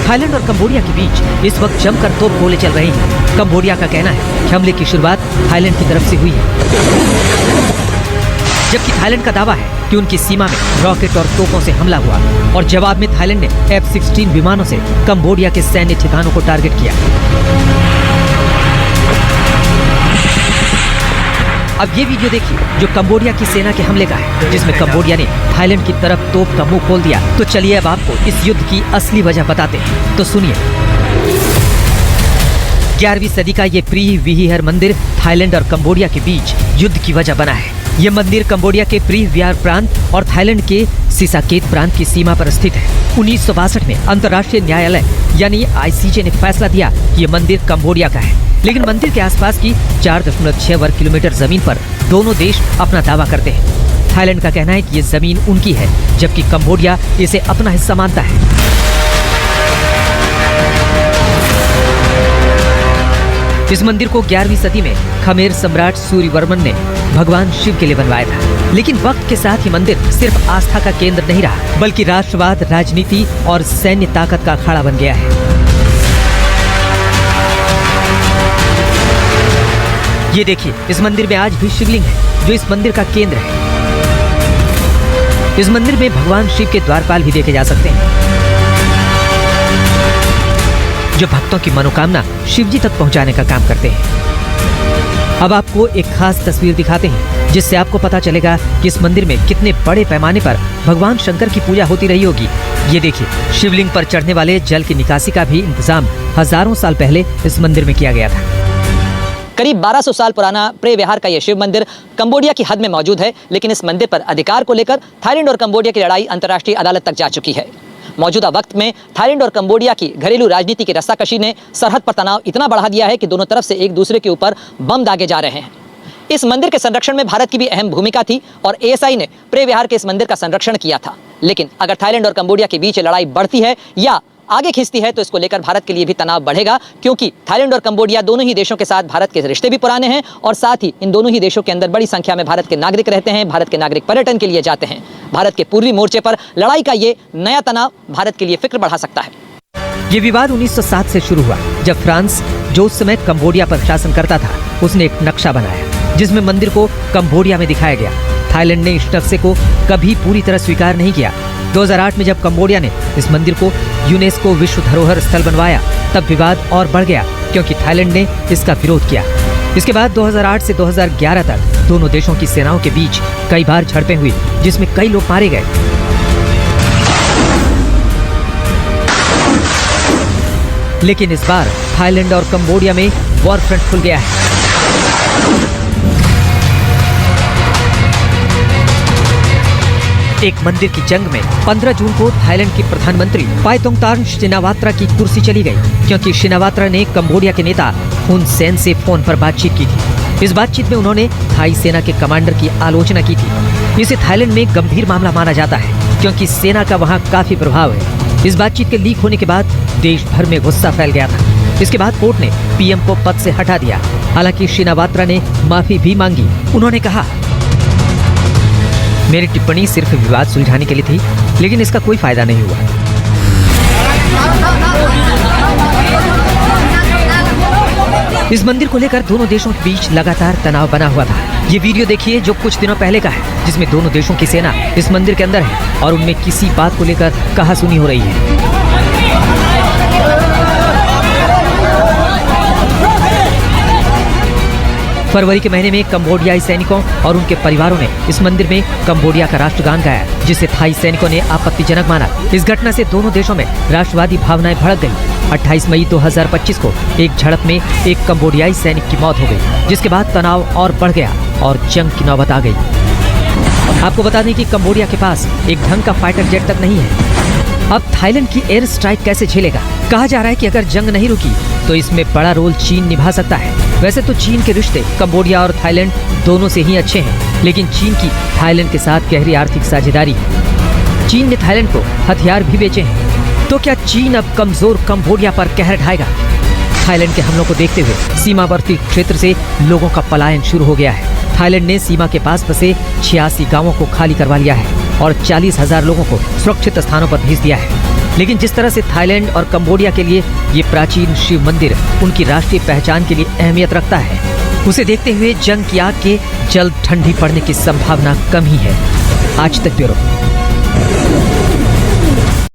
Thailand और Cambodia के बीच इस वक्त जमकर तोप गोले चल रहे हैं। कंबोडिया का कहना है कि हमले की शुरुआत थाईलैंड की तरफ से हुई है, जबकि थाईलैंड का दावा है कि उनकी सीमा में रॉकेट और तोपों से हमला हुआ और जवाब में थाईलैंड ने F-16 विमानों से कंबोडिया के सैन्य ठिकानों को टारगेट किया। अब ये वीडियो देखिए जो कंबोडिया की सेना के हमले का है, जिसमें कंबोडिया ने थाईलैंड की तरफ तोप का मुंह खोल दिया। तो चलिए अब आपको इस युद्ध की असली वजह बताते हैं, तो सुनिए। 11वीं सदी का ये प्री-विहिर मंदिर थाईलैंड और कंबोडिया के बीच युद्ध की वजह बना है। ये मंदिर कंबोडिया के प्री-विहिर प्रांत और थाईलैंड के सिसाकेत प्रांत की सीमा पर स्थित है। 1962 में अंतर्राष्ट्रीय न्यायालय यानी ICJ ने फैसला दिया कि ये मंदिर कंबोडिया का है, लेकिन मंदिर के आसपास की 4.6 वर्ग किलोमीटर जमीन पर दोनों देश अपना दावा करते हैं। थाईलैंड का कहना है कि ये जमीन उनकी है, जबकि कंबोडिया इसे अपना हिस्सा मानता है। इस मंदिर को 11वीं सदी में खमेर सम्राट सूर्यवर्मन ने भगवान शिव के लिए बनवाया था, लेकिन वक्त के साथ ये मंदिर सिर्फ आस्था का केंद्र नहीं रहा, बल्कि राष्ट्रवाद, राजनीति और सैन्य ताकत का अखाड़ा बन गया है। ये देखिए, इस मंदिर में आज भी शिवलिंग है, जो इस मंदिर का केंद्र है। इस मंदिर में भगवान शिव के द्वारपाल भी देखे जा सकते हैं, जो भक्तों की मनोकामना शिव जी तक पहुंचाने का काम करते हैं। अब आपको एक खास तस्वीर दिखाते हैं, जिससे आपको पता चलेगा कि इस मंदिर में कितने बड़े पैमाने पर भगवान शंकर की पूजा होती रही होगी। ये देखिए, शिवलिंग पर चढ़ने वाले जल की निकासी का भी इंतजाम हजारों साल पहले इस मंदिर में किया गया था। करीब 1200 साल पुराना प्रे-विहार का यह शिव मंदिर कंबोडिया की हद में मौजूद है, लेकिन इस मंदिर पर अधिकार को लेकर थाईलैंड और कंबोडिया की लड़ाई अंतर्राष्ट्रीय अदालत तक जा चुकी है। मौजूदा वक्त में थाईलैंड और कंबोडिया की घरेलू राजनीति की रस्साकशी ने सरहद पर तनाव इतना बढ़ा दिया है कि दोनों तरफ से एक दूसरे के ऊपर बम दागे जा रहे हैं। इस मंदिर के संरक्षण में भारत की भी अहम भूमिका थी और ASI ने प्रे-विहार के इस मंदिर का संरक्षण किया था। लेकिन अगर थाईलैंड और कंबोडिया के बीच लड़ाई बढ़ती है या आगे खींचती है तो इसको लेकर भारत के लिए भी तनाव बढ़ेगा, क्योंकि थाईलैंड और कंबोडिया दोनों ही देशों के साथ भारत के रिश्ते भी पुराने हैं और साथ ही इन दोनों ही देशों के अंदर बड़ी संख्या में भारत के नागरिक रहते हैं, भारत के नागरिक पर्यटन के लिए जाते हैं। भारत के पूर्वी मोर्चे पर लड़ाई का ये नया तनाव भारत के लिए फिक्र बढ़ा सकता है। ये विवाद 1907 से शुरू हुआ, जब फ्रांस, जो उस समय कंबोडिया पर शासन करता था, उसने एक नक्शा बनाया जिसमें मंदिर को कंबोडिया में दिखाया गया। थाईलैंड ने इस नक्शे को कभी पूरी तरह स्वीकार नहीं किया। 2008 में जब कंबोडिया ने इस मंदिर को यूनेस्को विश्व धरोहर स्थल बनवाया, तब विवाद और बढ़ गया, क्योंकि थाईलैंड ने इसका विरोध किया। इसके बाद 2008 से 2011 तक दोनों देशों की सेनाओं के बीच कई बार झड़पें हुई, जिसमें कई लोग मारे गए। लेकिन इस बार थाईलैंड और कंबोडिया में वॉर फ्रंट खुल गया है। एक मंदिर की जंग में 15 जून को थाईलैंड की प्रधानमंत्री पाइतोंगतार्न शिनावात्रा की कुर्सी चली गई, क्योंकि शिनावात्रा ने कंबोडिया के नेता हुन सेन से फोन पर बातचीत की थी। इस बातचीत में उन्होंने थाई सेना के कमांडर की आलोचना की थी। इसे थाईलैंड में गंभीर मामला माना जाता है, क्योंकि सेना का वहाँ काफी प्रभाव है। इस बातचीत के लीक होने के बाद देश भर में गुस्सा फैल गया था। इसके बाद कोर्ट ने PM को पद से हटा दिया। हालांकि शिनावात्रा ने माफी भी मांगी। उन्होंने कहा, मेरी टिप्पणी सिर्फ विवाद सुलझाने के लिए थी, लेकिन इसका कोई फायदा नहीं हुआ। इस मंदिर को लेकर दोनों देशों के बीच लगातार तनाव बना हुआ था। ये वीडियो देखिए जो कुछ दिनों पहले का है, जिसमें दोनों देशों की सेना इस मंदिर के अंदर है और उनमें किसी बात को लेकर कहासुनी हो रही है। फरवरी के महीने में कंबोडियाई सैनिकों और उनके परिवारों ने इस मंदिर में कंबोडिया का राष्ट्रगान गाया, जिसे थाई सैनिकों ने आपत्तिजनक माना। इस घटना से दोनों देशों में राष्ट्रवादी भावनाएं भड़क गईं। 28 मई 2025 को एक झड़प में एक कंबोडियाई सैनिक की मौत हो गई, जिसके बाद तनाव और बढ़ गया और जंग की नौबत आ गई। आपको बता दें कि कंबोडिया के पास एक ढंग का फाइटर जेट तक नहीं है। अब थाईलैंड की एयर स्ट्राइक कैसे झेलेगा? कहा जा रहा है कि अगर जंग नहीं रुकी तो इसमें बड़ा रोल चीन निभा सकता है। वैसे तो चीन के रिश्ते कंबोडिया और थाईलैंड दोनों से ही अच्छे हैं, लेकिन चीन की थाईलैंड के साथ गहरी आर्थिक साझेदारी है। चीन ने थाईलैंड को हथियार भी बेचे हैं। तो क्या चीन अब कमजोर कंबोडिया पर कहर ढाएगा? थाईलैंड के हमलों को देखते हुए सीमावर्ती क्षेत्र से लोगों का पलायन शुरू हो गया है। थाईलैंड ने सीमा के पास बसे 86 गांवों को खाली करवा लिया है और 40,000 लोगों को सुरक्षित स्थानों पर भेज दिया है। लेकिन जिस तरह से थाईलैंड और कंबोडिया के लिए ये प्राचीन शिव मंदिर उनकी राष्ट्रीय पहचान के लिए अहमियत रखता है, उसे देखते हुए जंग की आग के जल्द ठंडी पड़ने की संभावना कम ही है। आज तक ब्यूरो।